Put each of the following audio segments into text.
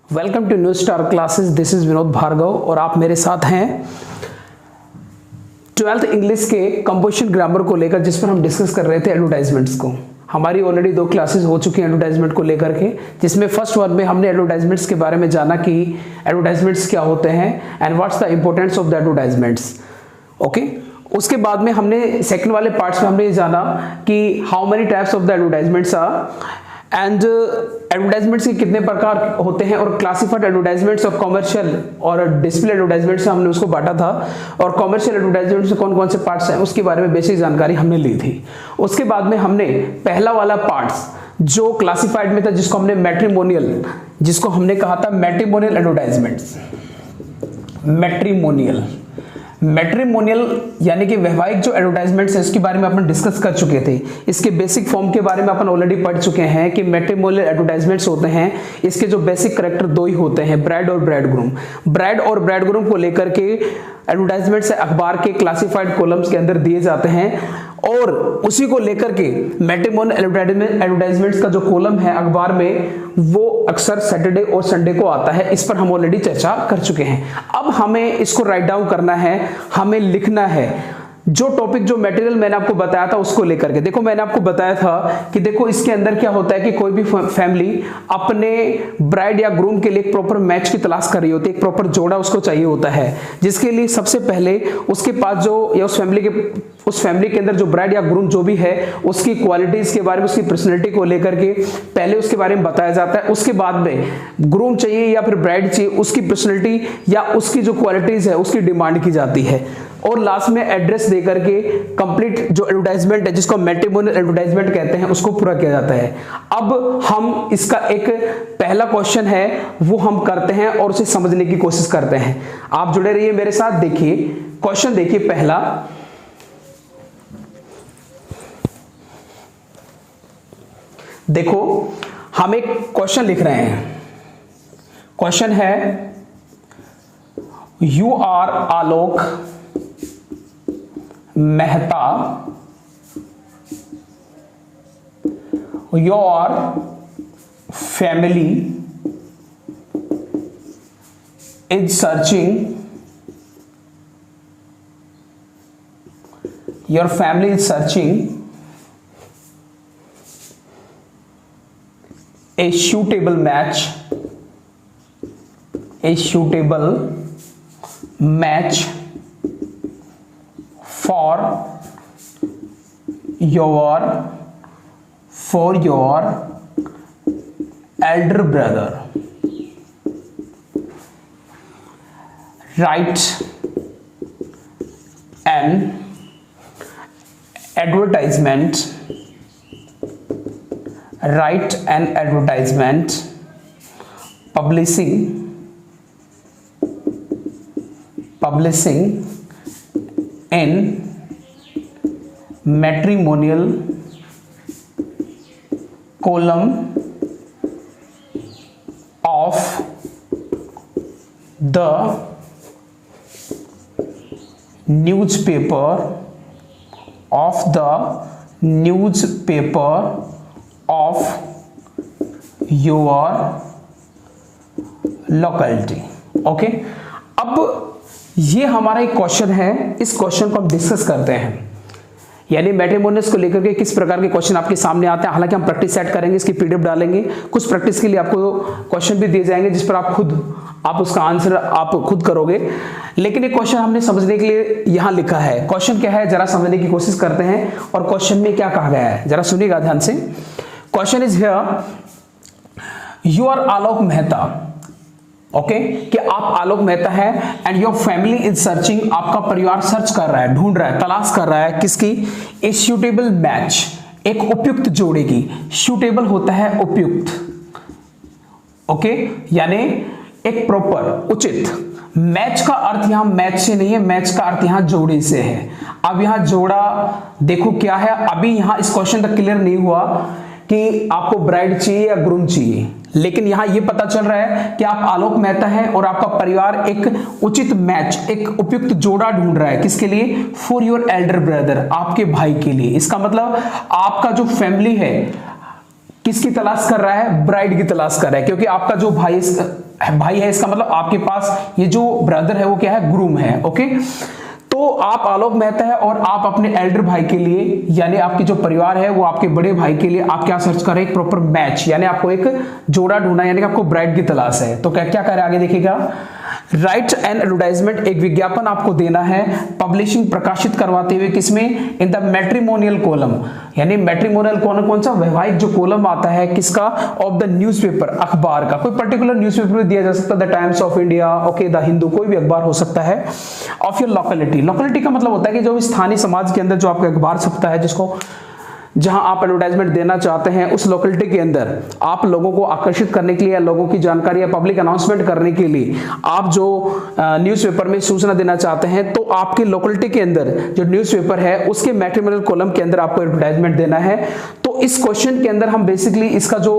Welcome to new star classes. This is Vinod Bhargava और आप मेरे साथ हैं 12th इंग्लिश के कंपोजिशन ग्रामर को लेकर, जिस पर हम डिस्कस कर रहे थे एडवर्टाइजमेंट्स को। हमारी ऑलरेडी 2 क्लासेस हो चुकी हैं एडवर्टाइजमेंट को लेकर के, जिसमें फर्स्ट वन में हमने एडवर्टाइजमेंट्स के बारे में जाना कि एडवर्टाइजमेंट्स क्या होते हैं and what's the importance of the advertisements. Okay, उसके बाद में हमने सेकंड वाले पार्ट्स में हमने ये जाना कि how many types of the advertisements are and advertisements के कितने प्रकार होते हैं, और क्लासिफाइड एडवर्टाइजमेंट्स और कमर्शियल और डिस्प्ले एडवर्टाइजमेंट्स हमने उसको बांटा था, और कमर्शियल एडवर्टाइजमेंट्स में कौन कौन से पार्ट्स हैं उसके बारे में बेसिक जानकारी हमने ली थी। उसके बाद में हमने पहला वाला पार्ट्स जो क्लासिफाइड में था, जिसको हमने मैट्रिमोनियल, जिसको हमने कहा था मैट्रिमोनियल एडवर्टाइजमेंट्स। मैट्रिमोनियल यानी कि वैवाहिक जो एडवर्टाइजमेंट्स है उसके बारे में अपन डिस्कस कर चुके थे। इसके बेसिक फॉर्म के बारे में अपन ऑलरेडी पढ़ चुके हैं कि मैट्रिमोनियल एडवर्टाइजमेंट्स होते हैं, इसके जो बेसिक कैरेक्टर 2 ही होते हैं, ब्राइड और ब्राइडग्रूम। ब्राइड और ब्राइडग्रूम को लेकर के एडवर्टाइजमेंट्स अखबार के क्लासिफाइड कॉलम्स के अंदर दिए जाते हैं, और उसी को लेकर के मैट्रिमोनियल एडवर्टाइजमेंट्स का जो कॉलम है अखबार में वो अक्सर सैटरडे और संडे को आता है। इस पर हम ऑलरेडी चर्चा कर चुके हैं। अब हमें इसको राइट डाउन करना है, हमें लिखना है जो टॉपिक, जो मटेरियल मैंने आपको बताया था उसको लेकर के। देखो, मैंने आपको बताया था कि देखो इसके अंदर क्या होता है कि कोई भी फैमिली अपने ब्राइड या ग्रूम के लिए एक प्रॉपर मैच की तलाश कर रही होती है, एक प्रॉपर जोड़ा उसको चाहिए होता है, जिसके लिए सबसे पहले उसके पास जो, या उस फैमिली के अंदर जो ब्राइड या ग्रूम जो भी है उसकी क्वालिटीज के बारे में, उसकी पर्सनैलिटी को लेकर के पहले उसके बारे में बताया जाता है। उसके बाद में ग्रूम चाहिए या फिर ब्राइड चाहिए, उसकी पर्सनैलिटी या उसकी जो क्वालिटीज है उसकी डिमांड की जाती है, और लास्ट में एड्रेस देकर के कंप्लीट जो एडवर्टाइजमेंट है, जिसको मैट्रिमोनियल एडवर्टाइजमेंट कहते हैं, उसको पूरा किया जाता है। अब हम इसका एक पहला क्वेश्चन है वो हम करते हैं और उसे समझने की कोशिश करते हैं। आप जुड़े रहिए मेरे साथ। देखिए क्वेश्चन, देखिए पहला, देखो हम एक क्वेश्चन लिख रहे हैं। क्वेश्चन है, you are Alok Mehta, your family is searching, your family is searching a suitable match for your elder brother. Write an advertisement publishing in matrimonial column of the newspaper of your locality। Okay, अब ये हमारा एक question है, इस question को हम discuss करते हैं। यानी मैट्रिमोनियल्स को लेकर के किस प्रकार के क्वेश्चन आपके सामने आते हैं। हालांकि हम प्रैक्टिस सेट करेंगे, इसकी पीडीएफ डालेंगे, कुछ प्रैक्टिस के लिए आपको क्वेश्चन भी दिए जाएंगे जिस पर आप उसका आंसर आप खुद करोगे। लेकिन एक क्वेश्चन हमने समझने के लिए यहां लिखा है। क्वेश्चन क्या है जरा समझने की कोशिश करते हैं, और क्वेश्चन में क्या कहा गया है जरा सुनिएगा ध्यान से। Question is here, you are Alok Mehta. Okay, कि आप आलोक मेहता है and your family is searching, आपका परिवार सर्च कर रहा है, ढूंढ रहा है, तलाश कर रहा है किसकी, ए सूटेबल मैच, एक उपयुक्त जोड़े की। सूटेबल होता है उपयुक्त, ओके, यानी एक प्रॉपर, उचित। मैच का अर्थ यहां मैच से नहीं है, मैच का अर्थ यहां जोड़े से है। अब यहां जोड़ा देखो क्या है, अभी यहां इस क्वेश्चन तक क्लियर नहीं हुआ कि आपको ब्राइड चाहिए या ग्रूम चाहिए, लेकिन यहां यह पता चल रहा है कि आप आलोक मेहता हैं और आपका परिवार एक उचित मैच, एक उपयुक्त जोड़ा ढूंढ रहा है। किसके लिए? फॉर योर एल्डर ब्रदर, आपके भाई के लिए। इसका मतलब आपका जो फैमिली है, किसकी तलाश कर रहा है? ब्राइड की तलाश कर रहा है, क्योंकि आपका जो भाई है, इसका मतलब आपके पास ये जो ब्रदर है वो क्या है? ग्रूम है। ओके, तो आप आलोक मेहता है और आप अपने एल्डर भाई के लिए, यानी आपकी जो परिवार है वो आपके बड़े भाई के लिए आप क्या सर्च कर रहे हैं? एक प्रॉपर मैच, यानी आपको एक जोड़ा ढूंढना, यानी कि आपको ब्राइड की तलाश है। तो क्या क्या करें आगे देखिएगा, राइट एन एडवर्टाइजमेंट, एक विज्ञापन आपको देना है, पब्लिशिंग प्रकाशित करवाते हुए, किसमें? इन द मैट्रिमोनियल कॉलम, यानी मैट्रिमोनियल कॉलम कौन सा? वैवाहिक जो कॉलम आता है किसका? ऑफ द न्यूज़पेपर, अखबार का, कोई पर्टिकुलर न्यूज़पेपर भी दिया जा सकता है, the times of India, okay, the Hindu, कोई भी अखबार हो सकता है, ऑफ योर लोकेलिटी। लोकेलिटी का मतलब होता है कि जो स्थानीय समाज के अंदर जो आपका अखबार छपता है, जिसको जहां आप एडवर्टाइजमेंट देना चाहते हैं, उस लोकेलिटी के अंदर आप लोगों को आकर्षित करने के लिए, लोगों की जानकारी या पब्लिक अनाउंसमेंट करने के लिए आप जो न्यूज़पेपर में सूचना देना चाहते हैं, तो आपके लोकेलिटी के अंदर जो न्यूज़पेपर है उसके मैट्रिमोनियल कॉलम के अंदर आपको एडवर्टाइजमेंट देना है। तो इस क्वेश्चन के अंदर हम बेसिकली इसका जो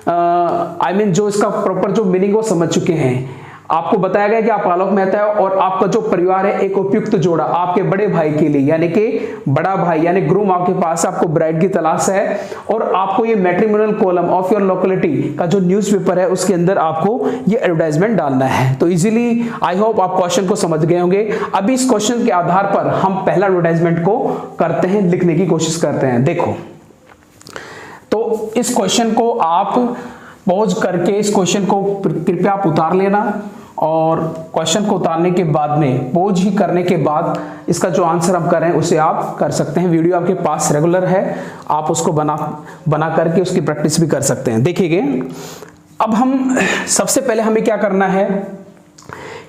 जो इसका प्रॉपर जो मीनिंग वो समझ चुके हैं। आपको बताया गया कि आप आलोक मेहता है और आपका जो परिवार है एक उपयुक्त जोड़ा आपके बड़े भाई के लिए, यानी कि बड़ा भाई यानी ग्रूम आपके पास, आपको ब्राइड की तलाश है और आपको ये matrimonial column of your locality का जो न्यूज़पेपर है उसके अंदर आपको ये एडवर्टाइजमेंट डालना है। तो इजीली आई होप आप क्वेश्चन को समझ गए होंगे। अभी इस क्वेश्चन के आधार पर हम पहला एडवर्टाइजमेंट को करते हैं, लिखने की कोशिश करते हैं। देखो, तो इस क्वेश्चन को आप पॉज करके इस क्वेश्चन को कृपया आप उतार लेना और क्वेश्चन को उतारने के बाद में पॉज ही करने के बाद इसका जो आंसर हम करें उसे आप कर सकते हैं। वीडियो आपके पास रेगुलर है, आप उसको बना करके उसकी प्रैक्टिस भी कर सकते हैं। देखिए, अब हम सबसे पहले हमें क्या करना है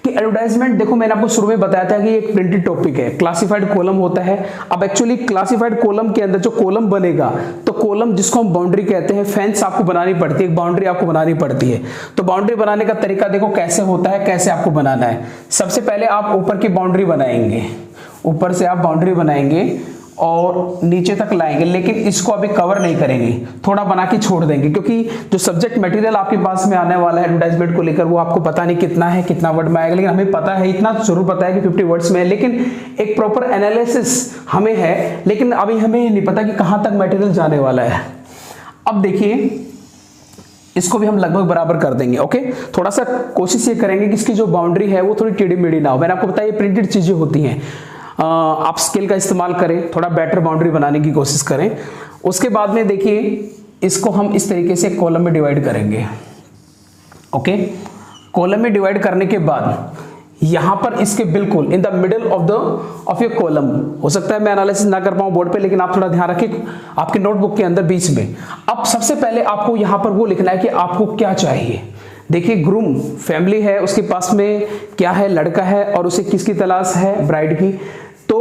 कि एडवर्टाइजमेंट, देखो मैंने आपको शुरू में बताया था कि एक प्रिंटेड टॉपिक है, क्लासिफाइड कॉलम होता है। अब एक्चुअली क्लासिफाइड कॉलम के अंदर जो कॉलम बनेगा, तो कॉलम जिसको हम बाउंड्री कहते हैं, फेंस आपको बनानी पड़ती है, एक बाउंड्री आपको बनानी पड़ती है। तो बाउंड्री बनाने का तरीका देखो कैसे होता है, कैसे आपको बनाना है। सबसे पहले आप ऊपर की बाउंड्री बनाएंगे, ऊपर से आप बाउंड्री बनाएंगे और नीचे तक लाएंगे, लेकिन इसको अभी कवर नहीं करेंगे, थोड़ा बना के छोड़ देंगे, क्योंकि जो सब्जेक्ट मटेरियल आपके पास में आने वाला है एडवर्टाइजमेंट को लेकर वो आपको पता नहीं कितना है, कितना वर्ड में आएगा, लेकिन हमें पता है, इतना जरूर पता है कि 50 वर्ड्स में है, लेकिन एक प्रॉपर एनालिसिस हमें है, लेकिन अभी हमें नहीं पता कि कहां तक मटेरियल जाने वाला है। अब देखिए, इसको भी हम लगभग बराबर कर देंगे। ओके, थोड़ा सा कोशिश ये करेंगे कि इसकी जो बाउंड्री है वो थोड़ी टेढ़ी मेढ़ी ना हो। मैंने आपको बताया ये प्रिंटेड चीजें होती हैं, आप स्केल का इस्तेमाल करें, थोड़ा बेटर बाउंड्री बनाने की कोशिश करें। उसके बाद में देखिए, इसको हम इस तरीके से कॉलम में डिवाइड करेंगे। ओके, कॉलम में डिवाइड करने के बाद यहां पर इसके बिल्कुल in the middle of your column, हो सकता है मैं एनालिसिस ना कर पाऊं बोर्ड पे, लेकिन आप थोड़ा ध्यान रखें आपके नोटबुक के अंदर बीच में। अब सबसे पहले आपको यहां पर वो लिखना है कि आपको क्या चाहिए। देखिए, ग्रूम फैमिली है, उसके पास में क्या है? लड़का है, और उसे किसकी तलाश है? ब्राइड की। तो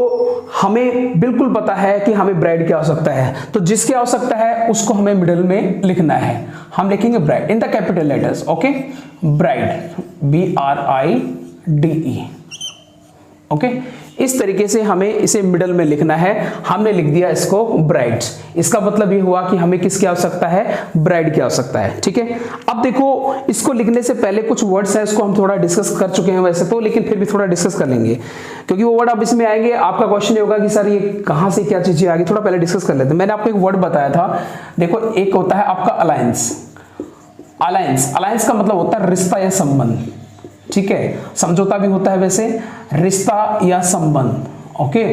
हमें बिल्कुल पता है कि हमें ब्राइड की आवश्यकता है, तो जिसकी आवश्यकता है उसको हमें मिडिल में लिखना है। हम लिखेंगे bride in the capital letters. Okay, bride, BRIDE। Okay, इस तरीके से हमें इसे मिडल में लिखना है। हमने लिख दिया इसको ब्राइड। इसका मतलब ये हुआ कि हमें किसकी आवश्यकता है? ब्राइड की आवश्यकता है। ठीक है, अब देखो, इसको लिखने से पहले कुछ वर्ड्स हैं, इसको हम थोड़ा डिस्कस कर चुके हैं वैसे तो, लेकिन फिर भी थोड़ा डिस्कस कर लेंगे, क्योंकि वो वर्ड अब इसमें आएंगे। आपका क्वेश्चन ये होगा कि सर ये कहां से क्या चीजें आ गई, थोड़ा पहले डिस्कस कर लेते हैं। मैंने आपको एक वर्ड बताया था, देखो, एक होता है आपका अलायंस। अलायंस का मतलब होता है रिश्ता या संबंध। ठीक है, समझौता भी होता है वैसे, रिश्ता या संबंध। ओके,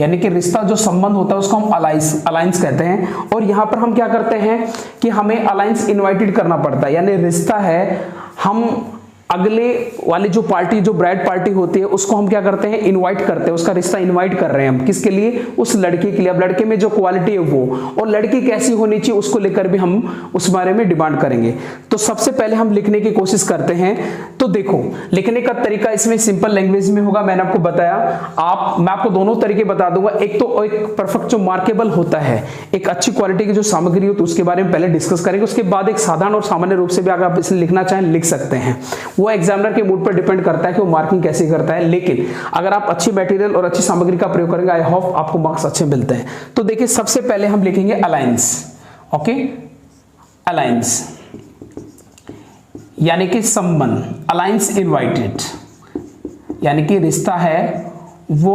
यानी कि रिश्ता जो संबंध होता है उसको हम अलायंस कहते हैं। और यहां पर हम क्या करते हैं कि हमें अलायंस इनवाइटेड करना पड़ता है, यानी रिश्ता है, हम अगले वाली जो पार्टी, जो ब्राइड पार्टी होती है, उसको हम क्या करते हैं? इनवाइट करते हैं, उसका रिश्ता इनवाइट कर रहे हैं हम। किसके लिए? उस लड़के के लिए। अब लड़के में जो क्वालिटी है वो, और लड़की कैसी होनी चाहिए उसको लेकर भी हम उस बारे में डिमांड करेंगे। तो सबसे पहले हम लिखने की कोशिश करते हैं। तो देखो, लिखने का तरीका इसमें सिंपल लैंग्वेज में होगा, मैंने आपको बताया। मैं आपको दोनों तरीके बता दूंगा। एक तो एक परफेक्ट जो मार्केबल होता है, एक अच्छी क्वालिटी की जो सामग्री होती है उसके बारे में पहले डिस्कस करेंगे। उसके बाद एक साधारण और सामान्य रूप से भी अगर आप इसे लिखना चाहें लिख सकते हैं। वो एग्जामिनर के मूड पर डिपेंड करता है कि वो मार्किंग कैसे करता है, लेकिन अगर आप अच्छी मटेरियल और अच्छी सामग्री का प्रयोग करेंगे, आई होप आपको मार्क्स अच्छे मिलते हैं। तो देखिए, सबसे पहले हम लिखेंगे अलायंस। ओके, अलायंस यानी कि संबंध, अलायंस इनवाइटेड, यानी कि रिश्ता है वो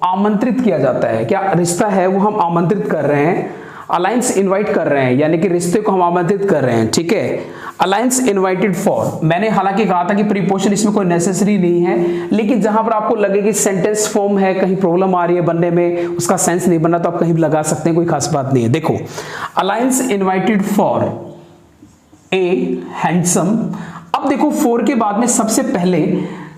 आमंत्रित किया जाता है। क्या रिश्ता है वो हम आमंत्रित कर रहे हैं। अलायंस इनवाइट कर रहे हैं, यानी कि रिश्ते को हम आमंत्रित कर रहे हैं, ठीक है। अलायंस इनवाइटेड फॉर, मैंने हालांकि कहा था कि प्रीपोजिशन इसमें कोई नेसेसरी नहीं है, लेकिन जहां पर आपको लगे कि सेंटेंस फॉर्म है, कहीं प्रॉब्लम आ रही है बनने में, उसका सेंस नहीं बना, तो आप कहीं भी लगा सकते हैं, कोई खास बात नहीं है। देखो, alliance invited for a handsome. अब देखो, फॉर के बाद में सबसे पहले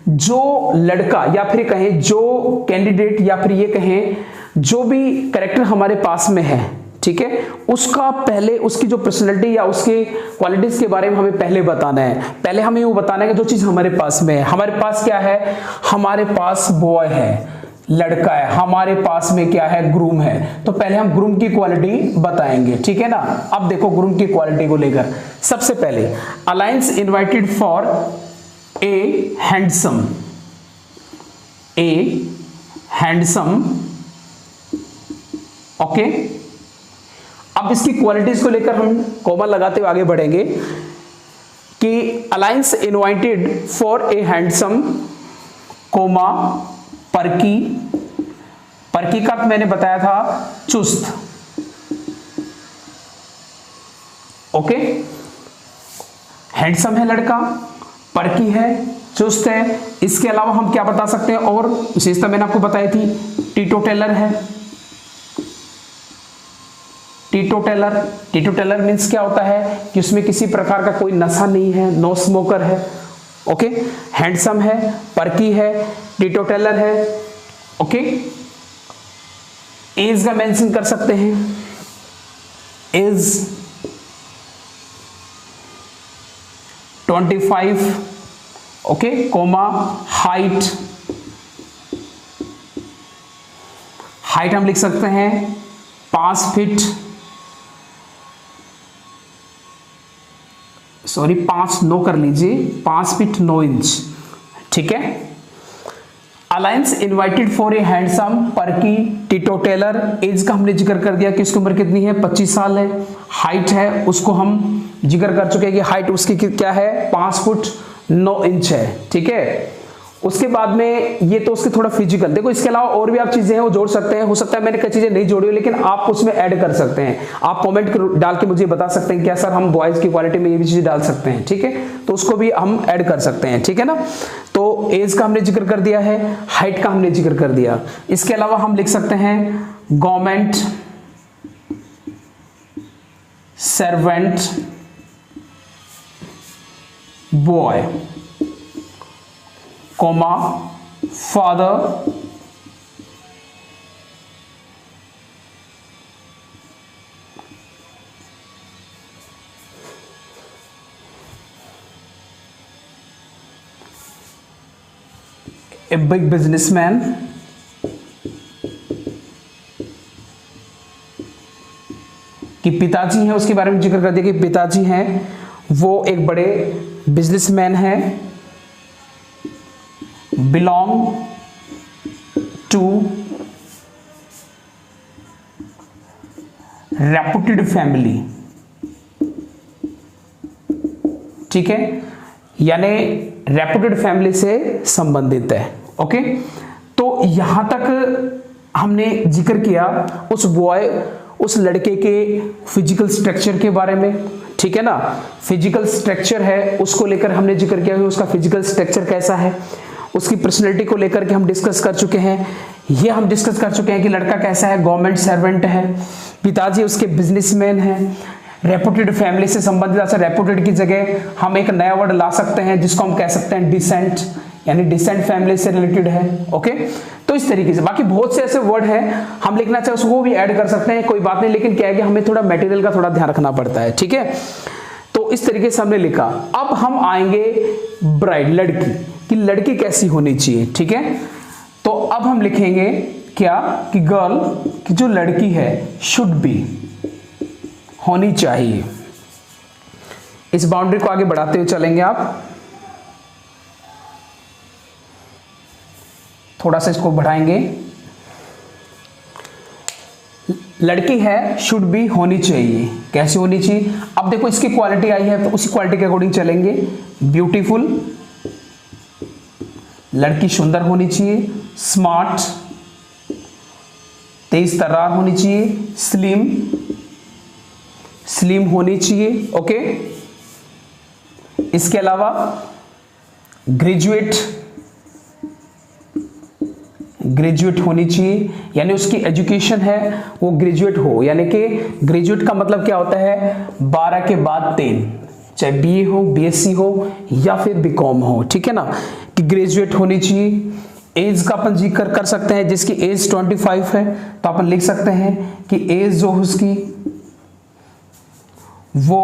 जो लड़का या फिर कहें जो कैंडिडेट या फिर ये कहें जो भी कैरेक्टर हमारे पास में है, ठीक है, उसका पहले उसकी जो पर्सनैलिटी या उसके क्वालिटीज के बारे में हमें पहले बताना है। पहले हमें वो बताना है कि जो चीज हमारे पास में है, हमारे पास क्या है, हमारे पास बॉय है, लड़का है, हमारे पास में क्या है, ग्रूम है। तो पहले हम ग्रूम की क्वालिटी बताएंगे, ठीक है ना। अब देखो, ग्रूम की क्वालिटी को लेकर सबसे पहले alliance invited for a handsome, A handsome, okay. अब इसकी क्वालिटीज को लेकर हम कॉमा लगाते हुए आगे बढ़ेंगे कि alliance invited for a handsome, comma, perky. Perky का मैंने बताया था चुस्त, ओके। हैंडसम है लड़का, पर्की है, चुस्त है। इसके अलावा हम क्या बता सकते हैं, और विशेषता मैंने आपको बताई थी, टीटोटेलर है। टीटोटेलर, टीटोटेलर मीन्स क्या होता है कि उसमें किसी प्रकार का कोई नशा नहीं है, नो स्मोकर है, ओके। हैंडसम है, पर्की है, टीटोटेलर है, ओके। एज का मेंशन कर सकते हैं, age 25, okay, comma, height, height हम लिख सकते हैं 5 फीट, सॉरी 5 कर लीजिए, 5 फीट 9 इंच, ठीक है। Alliance invited for a handsome, perky, teetotaller. Age का हमने जिक्र कर दिया कि उसकी उम्र कितनी है, 25 साल है। हाइट है, उसको हम जिक्र कर चुके हैं कि हाइट उसकी क्या है, 5 फुट 9 इंच है, ठीक है। उसके बाद में ये तो उसके थोड़ा फिजिकल। देखो, इसके अलावा और भी आप चीजें हैं वो जोड़ सकते हैं, हो सकता है मैंने कई चीजें नहीं जोड़ी हो, लेकिन आप उसमें ऐड कर सकते हैं। आप कमेंट डाल के मुझे बता सकते हैं क्या सर हम बॉयज की क्वालिटी में ये भी चीजें डाल सकते हैं, ठीक है, तो उसको भी हम ऐड कर सकते हैं, ठीक है ना। तो एज का हमने जिक्र कर दिया है, हाइट का हमने जिक्र कर दिया। इसके अलावा हम लिख सकते हैं government servant boy, comma, father, a big businessman, कि पिताजी हैं, उसके बारे में जिक्र कर दिया कि पिताजी हैं वो एक बड़े बिजनेसमैन हैं। बिलोंग टू रेपुटेड फैमिली, ठीक है, यानी रेपुटेड फैमिली से संबंधित है, ओके। तो यहां तक हमने जिक्र किया उस बॉय, उस लड़के के फिजिकल स्ट्रक्चर के बारे में, ठीक है ना। फिजिकल स्ट्रक्चर है उसको लेकर हमने जिक्र किया कि उसका फिजिकल स्ट्रक्चर कैसा है। उसकी पर्सनैलिटी को लेकर के हम डिस्कस कर चुके हैं। ये हम डिस्कस कर चुके हैं कि लड़का कैसा है, गवर्नमेंट सर्वेंट है, पिताजी उसके बिजनेसमैन हैं, रेपुटेड फैमिली से संबंधित। अच्छा, रेपुटेड की जगह हम एक नया वर्ड ला सकते हैं जिसको हम कह सकते हैं डिसेंट, यानी डिसेंट फैमिली से रिलेटेड है, ओके। तो इस तरीके से बाकी बहुत से ऐसे वर्ड हैं हम लिखना चाहे उसको भी ऐड कर सकते हैं, कोई बात नहीं, लेकिन क्या है कि हमें थोड़ा मटेरियल का थोड़ा ध्यान रखना पड़ता है, ठीक है। तो इस तरीके से हमने लिखा। अब हम आएंगे ब्राइड, लड़की कि लड़की कैसी होनी चाहिए, ठीक है। तो अब हम लिखेंगे क्या कि गर्ल की जो लड़की है शुड बी, होनी चाहिए। इस बाउंड्री को आगे बढ़ाते हुए चलेंगे आप, थोड़ा सा इसको बढ़ाएंगे। लड़की है शुड बी, होनी चाहिए, कैसी होनी चाहिए। अब देखो इसकी क्वालिटी आई है तो उसी क्वालिटी के अकॉर्डिंग चलेंगे। ब्यूटीफुल, लड़की सुंदर होनी चाहिए। स्मार्ट, तेज तर्रार होनी चाहिए। स्लिम, स्लिम होनी चाहिए। ओके, इसके अलावा ग्रेजुएट होनी चाहिए, यानी उसकी एजुकेशन है वो ग्रेजुएट हो, यानी कि ग्रेजुएट का मतलब क्या होता है 12 के बाद 10, चाहे बीए हो, बीएससी हो या फिर बीकॉम हो, ठीक है ना, कि ग्रेजुएट होनी चाहिए। एज का अपन जिक्र कर सकते हैं, जिसकी एज 25 है तो अपन लिख सकते हैं कि एज जो उसकी वो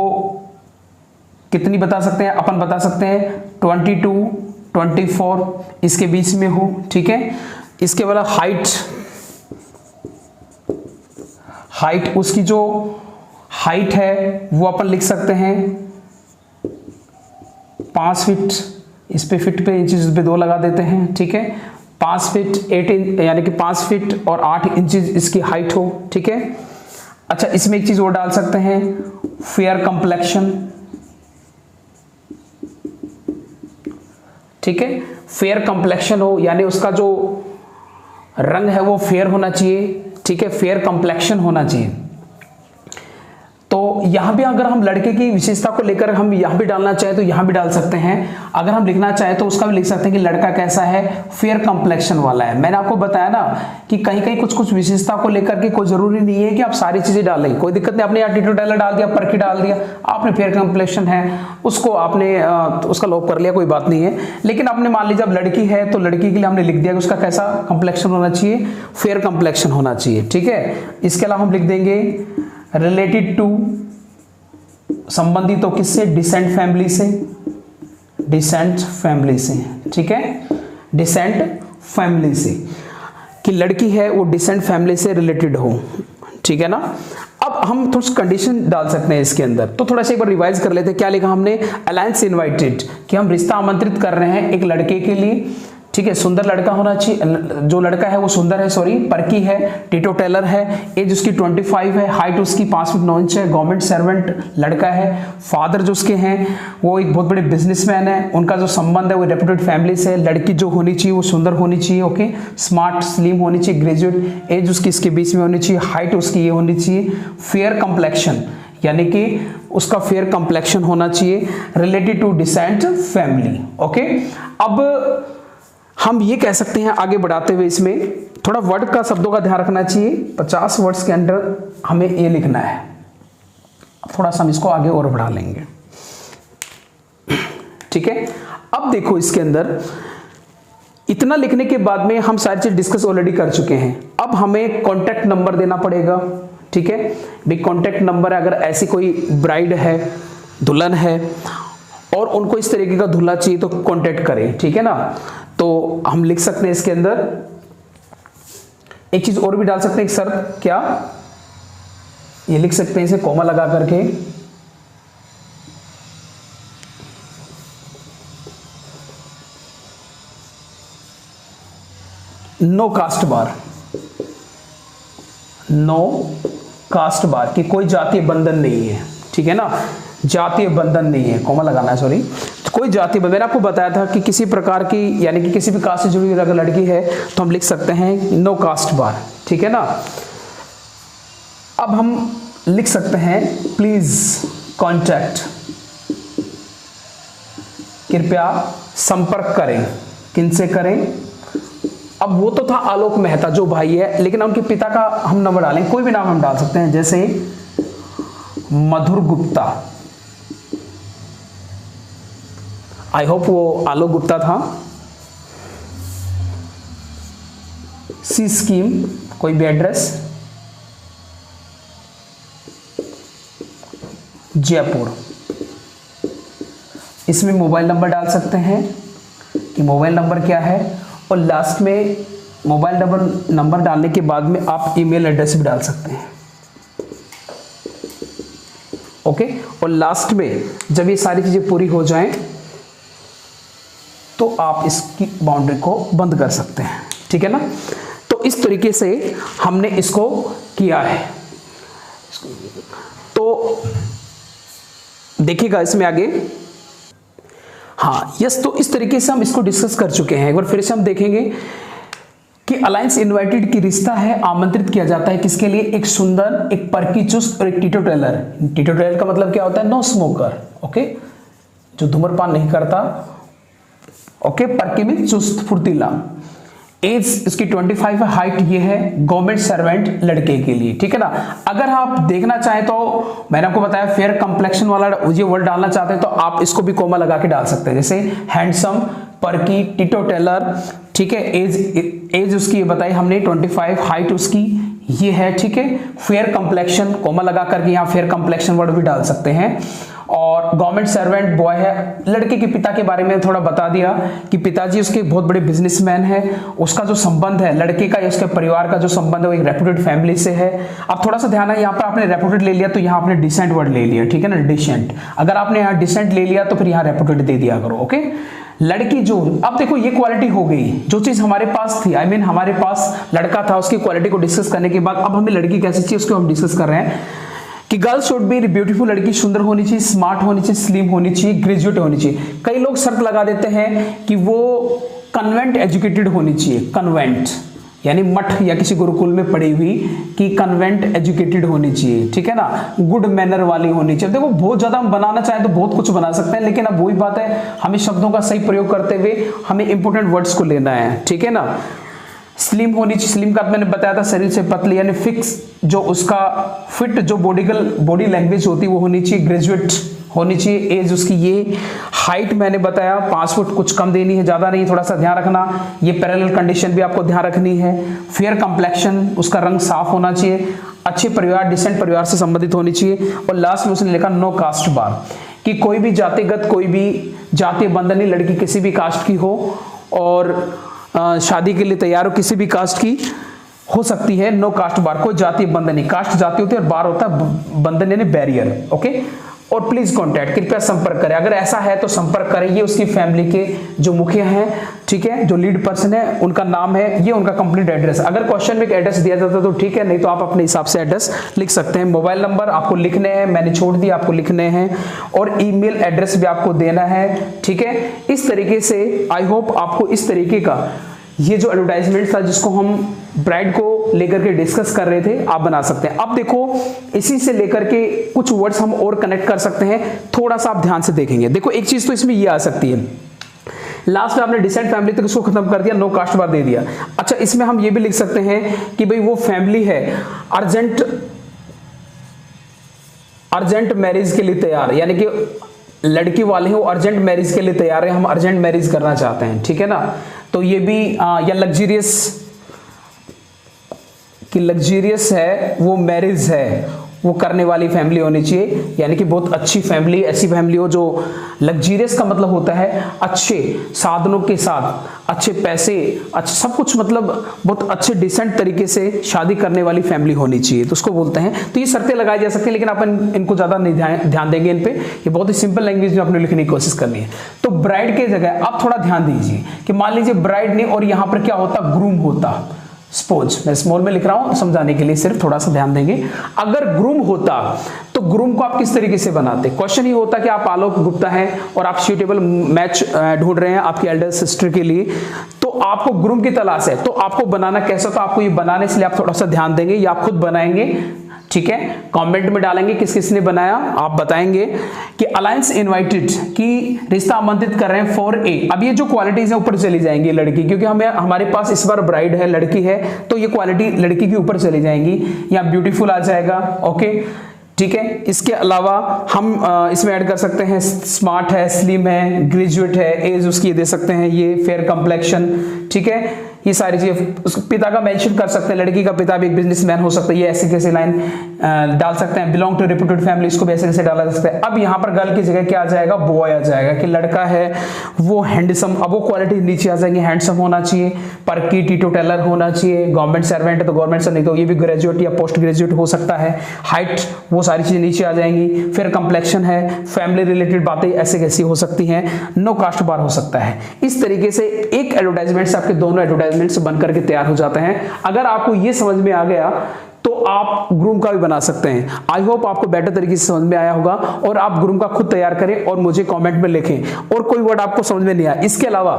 कितनी बता सकते हैं, अपन बता सकते हैं 22, 24 इसके बीच में हो, ठीक है। इसके बाद हाइट उसकी जो हाइट है वो अपन लिख सकते हैं 5 फीट, इस पे फीट पे इंचेस पे 2 लगा देते हैं, ठीक है। 5 फीट 8 इंच, यानी कि 5 फीट और 8 इंचेस इसकी हाइट हो, ठीक है। अच्छा, इसमें एक चीज और डाल सकते हैं, फेयर कंप्लेक्शन, ठीक है। फेयर कंप्लेक्शन हो, यानी उसका जो रंग है वो फेयर होना चाहिए, ठीक है, फेयर कंप्लेक्शन होना चाहिए। तो यहां भी अगर हम लड़के की विशेषता को लेकर हम यहां भी डालना चाहें तो यहां भी डाल सकते हैं। अगर हम लिखना चाहें तो उसका भी लिख सकते हैं कि लड़का कैसा है, फेयर कंप्लेक्शन वाला है। मैंने आपको बताया ना कि कहीं कहीं कुछ कुछ विशेषता को लेकर के कोई जरूरी नहीं है कि आप सारी चीजें डालें, कोई दिक्कत नहीं। आपने यहाँ टीटो टेलर डाल दिया, परकी डाल दिया, आपने फेयर कंप्लेक्शन है उसको आपने उसका लोप कर लिया, कोई बात नहीं है। लेकिन आपने मान लीजिए अब लड़की है तो लड़की के लिए हमने लिख दिया कि उसका कैसा कंप्लेक्शन होना चाहिए, फेयर कंप्लेक्शन होना चाहिए, ठीक है। इसके अलावा हम लिख देंगे रिलेटेड टू, संबंधित हो किससे, डिसेंट फैमिली से, डिसेंट फैमिली से, ठीक है, डिसेंट फैमिली से, कि लड़की है वो डिसेंट फैमिली से रिलेटेड हो, ठीक है ना। अब हम थोड़ी कंडीशन डाल सकते हैं इसके अंदर, तो थोड़ा सा एक बार रिवाइज कर लेते हैं। क्या लिखा हमने, अलायंस इनवाइटेड, कि हम रिश्ता आमंत्रित कर रहे हैं एक लड़के के लिए, ठीक है, सुंदर लड़का होना चाहिए, जो लड़का है वो सुंदर है, सॉरी परकी है, टीटो टेलर है, एज उसकी 25 है, हाइट उसकी 5 फीट 9 इंच है, गवर्नमेंट सर्वेंट लड़का है, फादर जो उसके हैं वो एक बहुत बड़े बिजनेसमैन है, उनका जो संबंध है वो रेप्यूटेड फैमिली से, लड़की जो होनी चाहिए वो सुंदर होनी चाहिए, ओके, स्मार्ट स्लिम होनी चाहिए, ग्रेजुएट, एज उसकी इसके बीच में होनी चाहिए, हाइट उसकी ये होनी चाहिए, फेयर कंप्लेक्शन, यानी कि उसका फेयर कंप्लेक्शन होना चाहिए, related to decent family, okay. अब हम ये कह सकते हैं आगे बढ़ाते हुए, इसमें थोड़ा वर्ड का शब्दों का ध्यान रखना चाहिए, 50 वर्ड्स के अंदर हमें ये लिखना है। थोड़ा सा हम इसको आगे और बढ़ा लेंगे, ठीक है। अब देखो इसके अंदर इतना लिखने के बाद में हम सारी चीज डिस्कस ऑलरेडी कर चुके हैं। अब हमें कॉन्टैक्ट नंबर देना पड़ेगा, ठीक है भाई, कॉन्टैक्ट नंबर, अगर ऐसी कोई ब्राइड है, दुल्हन है और उनको इस तरीके का दूल्हा चाहिए तो कॉन्टैक्ट करें, ठीक है ना। तो हम लिख सकते हैं इसके अंदर एक चीज और भी डाल सकते हैं, एक शर्त, क्या ये लिख सकते हैं इसे कॉमा लगा करके, नो कास्ट बार, नो कास्ट बार, कि कोई जातीय बंधन नहीं है, ठीक है ना, जातीय बंधन नहीं है, कॉमा लगाना है, सॉरी, कोई जाति, मैंने आपको बताया था कि किसी प्रकार की, यानी कि किसी भी कास्ट से जुड़ी अगर लड़की है तो हम लिख सकते हैं नो कास्ट बार, ठीक है ना। अब हम लिख सकते हैं प्लीज कॉन्टैक्ट, कृपया संपर्क करें, किनसे करें। अब वो तो था आलोक मेहता जो भाई है, लेकिन उनके पिता का हम नंबर डालें, कोई भी नाम हम डाल सकते हैं, जैसे मधुर गुप्ता, आई होप वो आलोक गुप्ता था। सी स्कीम, कोई भी एड्रेस, जयपुर। इसमें मोबाइल नंबर डाल सकते हैं कि मोबाइल नंबर क्या है, और लास्ट में मोबाइल नंबर डालने के बाद में आप ईमेल एड्रेस भी डाल सकते हैं, ओके। और लास्ट में जब ये सारी चीजें पूरी हो जाएं तो आप इसकी बाउंड्री को बंद कर सकते हैं, ठीक है ना। तो इस तरीके से हमने इसको किया है। तो देखिएगा इसमें आगे, हाँ यस, तो इस तरीके से हम इसको डिस्कस कर चुके हैं। एक बार फिर से हम देखेंगे कि अलायंस इनवाइटेड की रिश्ता है, आमंत्रित किया जाता है किसके लिए, एक सुंदर, एक पर्की चुस्त और एक टीटो टेलर। टीटो टेलर का मतलब क्या होता है, नो स्मोकर, ओके, जो धूम्रपान नहीं करता, ओके, पर्की में चुस्त फुर्तीला। एज इसकी 25 है, हाइट ये है, गवर्नमेंट सर्वेंट लड़के के लिए, ठीक है ना। अगर आप देखना चाहें तो मैंने आपको बताया फेयर कंप्लेक्शन वाला ये वर्ड डालना चाहते हैं तो आप इसको भी कोमा लगा के डाल सकते हैं, जैसे हैंडसम, पर्की, टीटो टेलर, ठीक है। एज उसकी बताई हमने 25, हाइट उसकी ये है, ठीक है। फेयर कंप्लेक्शन कोमा लगा करके यहाँ फेयर कंप्लेक्शन वर्ड भी डाल सकते हैं। और गवर्नमेंट सर्वेंट बॉय है। लड़के के पिता के बारे में थोड़ा बता दिया कि पिताजी उसके बहुत बड़े बिजनेसमैन है, उसका जो संबंध है लड़के का या उसके परिवार का जो संबंध है वो एक रेपुटेड फैमिली से है। अब थोड़ा सा ध्यान है, यहाँ पर आपने रेपुटेड ले लिया तो यहाँ आपने डिसेंट वर्ड ले लिया, ठीक है ना, डिसेंट। अगर आपने यहाँ डिसेंट ले लिया तो फिर यहाँ रेपुटेड दे दिया करो, ओके। लड़की जो, अब देखो ये क्वालिटी हो गई जो चीज हमारे पास थी, I mean हमारे पास लड़का था, उसकी क्वालिटी को डिस्कस करने के बाद अब हमें लड़की कैसी चाहिए उसको हम डिस्कस कर रहे हैं कि गर्ल शुड बी ब्यूटीफुल, लड़की सुंदर होनी चाहिए, स्मार्ट होनी चाहिए, स्लिम होनी चाहिए, ग्रेजुएट होनी चाहिए। कई लोग शर्त लगा देते हैं कि वो कन्वेंट एजुकेटेड होनी चाहिए, कन्वेंट यानी मठ या किसी गुरुकुल में पढ़ी हुई, कि कन्वेंट एजुकेटेड होनी चाहिए, ठीक है ना, गुड मैनर वाली होनी चाहिए। देखो बहुत ज्यादा हम बनाना चाहें तो बहुत कुछ बना सकते हैं, लेकिन अब वही बात है हमें शब्दों का सही प्रयोग करते हुए हमें इंपोर्टेंट वर्ड्स को लेना है, ठीक है ना। स्लिम होनी चाहिए, स्लिम का मैंने बताया था शरीर से पतली, यानी फिक्स जो उसका फिट जो बॉडी लैंग्वेज होती है वो होनी चाहिए, ग्रेजुएट होनी चाहिए। एज उसकी ये, हाइट मैंने बताया 5 फुट, कुछ कम देनी है, ज्यादा नहीं, थोड़ा सा ध्यान रखना। ये पैरेलल कंडीशन भी आपको ध्यान रखनी है। फेयर कंप्लेक्शन, उसका रंग साफ होना चाहिए, अच्छे परिवार, डिसेंट परिवार से संबंधित होनी चाहिए। और लास्ट में उसने लिखा नो कास्ट बार, कि कोई भी जातिगत, कोई भी जातीय बंधन नहीं, लड़की किसी भी कास्ट की हो और शादी के लिए तैयार हो, किसी भी कास्ट की हो सकती है। नो कास्ट बार, कोई जातीय बंधन नहीं, कास्ट जाति होती है और बार होता है बंधन यानी बैरियर, ओके। और प्लीज कांटेक्ट, कृपया संपर्क करें, अगर ऐसा है तो संपर्क करें। ये उसकी फैमिली के जो मुखिया हैं, ठीक है, जो लीड पर्सन है उनका नाम है, ये उनका कंप्लीट एड्रेस। अगर क्वेश्चन में एक एड्रेस दिया जाता तो ठीक है, नहीं तो आप अपने हिसाब से एड्रेस लिख सकते हैं। मोबाइल नंबर आपको लिखने हैं, मैंने छोड़ दिया, आपको लिखने हैं, और ईमेल एड्रेस भी आपको देना है, ठीक है। इस तरीके से आई होप आपको इस तरीके का ये जो एडवर्टाइजमेंट था जिसको हम ब्राइड को लेकर के डिस्कस कर रहे थे आप बना सकते हैं। अब देखो इसी से लेकर के कुछ वर्ड्स हम और कनेक्ट कर सकते हैं, थोड़ा सा आप ध्यान से देखेंगे। देखो एक चीज तो इसमें ये आ सकती है, लास्ट में आपने डिसेंट फैमिली तक उसको खत्म कर दिया, नो कास्ट बार दे दिया। अच्छा इसमें हम ये भी लिख सकते हैं कि भाई वो फैमिली है अर्जेंट मैरिज के लिए तैयार, यानी कि लड़की वाले हैं वो अर्जेंट मैरिज के लिए तैयार है, हम अर्जेंट मैरिज करना चाहते हैं, ठीक है ना। तो ये भी या लग्जरियस, कि लग्जरियस है वो मैरिज है वो करने वाली फैमिली होनी चाहिए, यानी कि बहुत अच्छी फैमिली, ऐसी फैमिली हो जो लग्जरियस का मतलब होता है अच्छे साधनों के साथ, अच्छे पैसे, अच्छा सब कुछ, मतलब बहुत अच्छे डिसेंट तरीके से शादी करने वाली फैमिली होनी चाहिए, तो उसको बोलते हैं। तो ये शर्तें लगाई जा सकती हैं, लेकिन अपन इनको ज्यादा नहीं ध्यान देंगे इन पे, ये बहुत ही सिंपल लैंग्वेज में अपने लिखने की कोशिश करनी है। तो ब्राइड के जगह आप थोड़ा ध्यान दीजिए कि मान लीजिए ब्राइड नहीं और यहाँ पर क्या होता, ग्रूम होता, सपोज मैं स्मॉल में लिख रहा हूं समझाने के लिए, सिर्फ थोड़ा सा ध्यान देंगे। अगर ग्रूम होता तो ग्रूम को आप किस तरीके से बनाते, क्वेश्चन ही होता कि आप आलोक गुप्ता हैं और आप सूटेबल मैच ढूंढ रहे हैं आपकी एल्डर सिस्टर के लिए, तो आपको ग्रूम की तलाश है, तो आपको बनाना कैसा, तो आपको ये बनाने से आप थोड़ा सा ध्यान देंगे, या आप खुद बनाएंगे, ठीक है। कमेंट में डालेंगे किस किसने बनाया, आप बताएंगे कि अलायंस इनवाइटेड की रिश्ता आमंत्रित कर रहे हैं फॉर ए। अब ये जो क्वालिटीज है ऊपर चली जाएंगी लड़की, क्योंकि हमें हमारे पास इस बार ब्राइड है, लड़की है, तो ये क्वालिटी लड़की के ऊपर चली जाएंगी, या ब्यूटीफुल आ जाएगा, ओके, ठीक है। इसके अलावा हम इसमें ऐड कर सकते हैं स्मार्ट है, स्लिम है, ग्रेजुएट है, एज उसकी दे सकते हैं, ये फेयर कंप्लेक्शन, ठीक है। ये सारी चीजें उस पिता का मेंशन कर सकते हैं, लड़की का पिता भी एक बिजनेसमैन हो सकता है, ये ऐसे कैसे लाइन डाल सकते हैं, बिलोंग टू रेप्यूटेड फैमिली, इसको भी ऐसे कैसे डाला जा सकता है। अब यहाँ पर गर्ल की जगह क्या आ जाएगा, बॉय आ जाएगा, कि लड़का है वो हैंडसम, अब वो क्वालिटी नीचे आ जाएंगे, हैंडसम होना चाहिए, पर्की, टीटो टेलर होना चाहिए, गवर्नमेंट सर्वेंट है तो गवर्नमेंट से, नहीं तो ये भी ग्रेजुएट या पोस्ट ग्रेजुएट हो सकता है, हाइट, वो सारी चीजें नीचे आ जाएंगी, फिर कंप्लेक्शन है, फैमिली रिलेटेड बातें ऐसे कैसी हो सकती हैं, नो कास्ट बार हो सकता है। इस तरीके से एक एडवर्टाइजमेंट से आपके दोनों एडवर्टाइजमेंट बन करके तैयार हो जाते हैं। अगर आपको ये समझ में आ गया तो आप ग्रूम का भी बना सकते हैं। आई होप आपको बेटर तरीके से समझ में आया होगा, और आप ग्रूम का खुद तैयार करें और मुझे कमेंट में लिखें। और कोई वर्ड आपको समझ में नहीं आया, इसके अलावा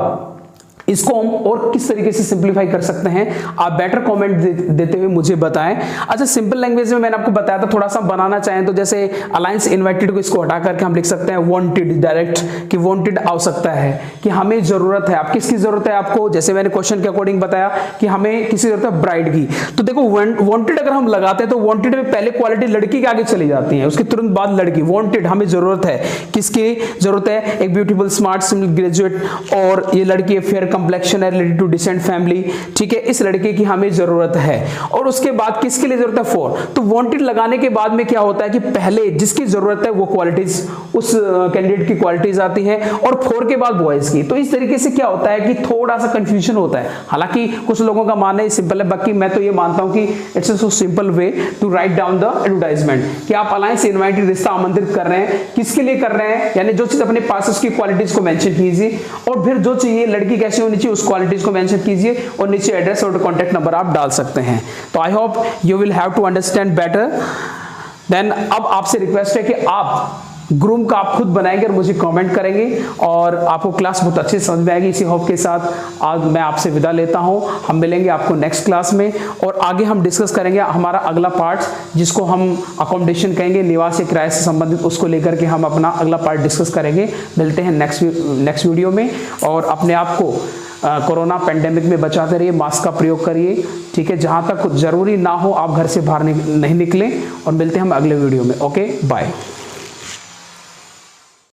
इसको हम और किस तरीके से सिंपलीफाई कर सकते हैं, आप बेटर कमेंट देते हुए मुझे बताएं। अच्छा, सिंपल लैंग्वेज में मैंने आपको बताया था, थोड़ा सा बनाना चाहें तो जैसे अलायंस इनवाइटेड को इसको हटा करके हम लिख सकते हैं वांटेड, डायरेक्ट कि वांटेड आवश्यकता है, कि हमें जरूरत है। आप किसकी जरूरत है आपको, जैसे मैंने क्वेश्चन के अकॉर्डिंग बताया कि हमें किसी जरूरत है ब्राइड की, तो देखो वांटेड अगर हम लगाते हैं तो वांटेड में पहले क्वालिटी लड़की के आगे चली जाती है, उसके तुरंत बाद लड़की। वांटेड हमें जरूरत है, किसकी जरूरत है, एक ब्यूटीफुल स्मार्ट सिंपल ग्रेजुएट, और ये लड़की फेयर कंप्लेक्शन है, रिलेटेड टू डिसेंट फैमिली, ठीक है, इस लड़के की हमें जरूरत है। और उसके बाद किसके लिए जरूरत है, फॉर। तो वांटेड लगाने के बाद में क्या होता है कि पहले जिसकी जरूरत है वो क्वालिटीज, उस कैंडिडेट की क्वालिटीज आती है, और फॉर के बाद बॉयज की। तो इस तरीके से क्या होता है कि थोड़ा सा कंफ्यूजन होता है। हालांकि कुछ लोगों का मानना है सिंपल है, बाकी मैं तो ये मानता हूं कि it's a so simple way to write down the advertisement, कि आप अलायंस इनवाइटेड रिश्ता आमंत्रित कर रहे हैं, किसके लिए कर रहे हैं, यानी जो चीज अपने पास उसकी क्वालिटीज को मेंशन कीजिए, और फिर जो चाहिए लड़की कैसी होनी चाहिए उस क्वालिटीज को मेंशन कीजिए, और नीचे एड्रेस और कॉन्टैक्ट नंबर आप डाल सकते हैं। तो I hope you will have to understand better. Then अब आपसे रिक्वेस्ट है कि आप ग्रूम का आप खुद बनाएंगे और मुझे कमेंट करेंगे, और आपको क्लास बहुत अच्छे से समझ में आएगी। इसी होप के साथ आज मैं आपसे विदा लेता हूं। हम मिलेंगे आपको नेक्स्ट क्लास में, और आगे हम डिस्कस करेंगे हमारा अगला पार्ट, जिसको हम अकोमोडेशन कहेंगे, निवास या किराए से संबंधित, उसको लेकर के हम अपना अगला पार्ट डिस्कस करेंगे। मिलते हैं नेक्स्ट वीडियो में, और अपने आप को कोरोना पेंडेमिक में बचाते रहिए, मास्क का प्रयोग करिए, ठीक है। जहां तक जरूरी ना हो आप घर से बाहर नहीं निकलें, और मिलते हैं हम अगले वीडियो में। Okay, bye.